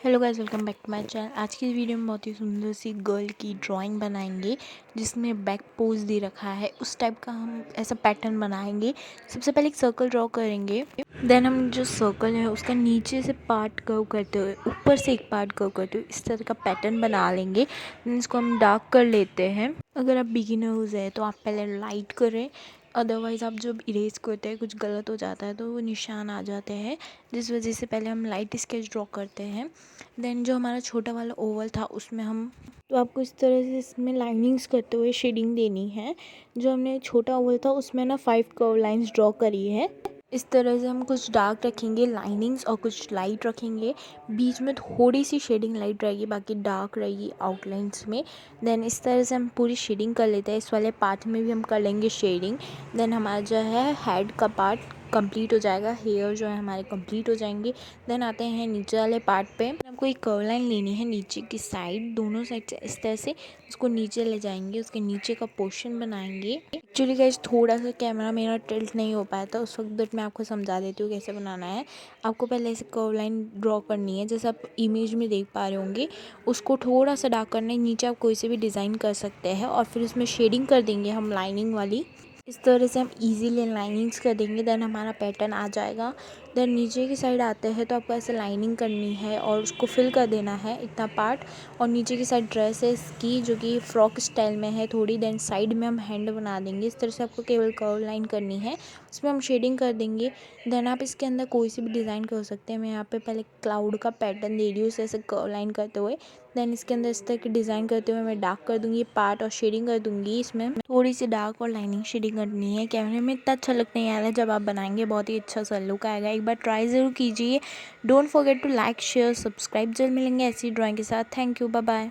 Hello guys, welcome back to my channel. आज की video में बहुत ही सुंदर सी गर्ल की ड्राइंग बनाएंगे जिसमें बैक पोज दे रखा है। उस टाइप का हम ऐसा पैटर्न बनाएंगे। सबसे पहले एक सर्कल ड्रॉ करेंगे। देन हम जो सर्कल है उसका नीचे से पार्ट कर्व करते हुए ऊपर से एक पार्ट कर्व करते हुए इस तरह का पैटर्न बना लेंगे। देन इसको हम डार्क कर लेते हैं। अगर आप बिगिनर्स है तो आप पहले लाइट करें, अदरवाइज़ आप जब इरेज करते हैं कुछ गलत हो जाता है तो वो निशान आ जाते हैं, जिस वजह से पहले हम लाइट स्केच ड्रॉ करते हैं। देन जो हमारा छोटा वाला ओवल था उसमें हम तो आपको इस तरह से इसमें लाइनिंग्स करते हुए शेडिंग देनी है। जो हमने छोटा ओवल था उसमें ना 5 कर्व लाइंस ड्रॉ करी है। इस तरह से हम कुछ डार्क रखेंगे लाइनिंग्स और कुछ लाइट रखेंगे। बीच में थोड़ी सी शेडिंग लाइट रहेगी, बाकी डार्क रहेगी आउटलाइंस में। देन इस तरह से हम पूरी शेडिंग कर लेते हैं। इस वाले पार्ट में भी हम कर लेंगे शेडिंग। देन हमारा जो है हेड का पार्ट कंप्लीट हो जाएगा, हेयर जो है हमारे कंप्लीट हो जाएंगे। देन आते हैं नीचे वाले पार्ट पे। हमको एक कर्व लाइन लेनी है नीचे की साइड, दोनों साइड से इस तरह से उसको नीचे ले जाएंगे, उसके नीचे का पोर्शन बनाएंगे। एक्चुअली गाइस थोड़ा सा कैमरा मेरा टिल्ट नहीं हो पाया था उस वक्त, बट मैं आपको समझा देती हूँ कैसे बनाना है। आपको पहले ऐसे कर्व लाइन ड्रॉ करनी है जैसे आप इमेज में देख पा रहे होंगे। उसको थोड़ा सा डार्क करना है। नीचे आप कोई से भी डिज़ाइन कर सकते हैं और फिर उसमें शेडिंग कर देंगे हम लाइनिंग वाली। इस तरह से हम इजीली लाइनिंग्स कर देंगे। देन हमारा पैटर्न आ जाएगा। देन नीचे की साइड आते हैं तो आपको ऐसे लाइनिंग करनी है और उसको फिल कर देना है इतना पार्ट। और नीचे की साइड ड्रेस है इसकी जो कि फ्रॉक स्टाइल में है थोड़ी। देन साइड में हम हैंड बना देंगे। इस तरह से आपको केवल कर्व लाइन करनी है, उसमें हम शेडिंग कर देंगे। देन आप इसके अंदर कोई सी भी डिज़ाइन कर सकते हैं। मैं यहाँ पे पहले क्लाउड का पैटर्न दे रही हूँ ऐसे कर्व लाइन करते हुए। देन इसके अंदर इस तरह की डिज़ाइन करते हुए मैं डार्क कर दूँगी पार्ट और शेडिंग कर दूँगी। इसमें थोड़ी सी डार्क और लाइनिंग शेडिंग करनी है। कैमरे में इतना अच्छा लुक नहीं आ रहा है, जब आप बनाएंगे बहुत ही अच्छा सा लुक आएगा। एक बार ट्राई ज़रूर कीजिए। Don't forget to like share subscribe. जल्द मिलेंगे ऐसी ड्राइंग के साथ। Thank you, bye bye.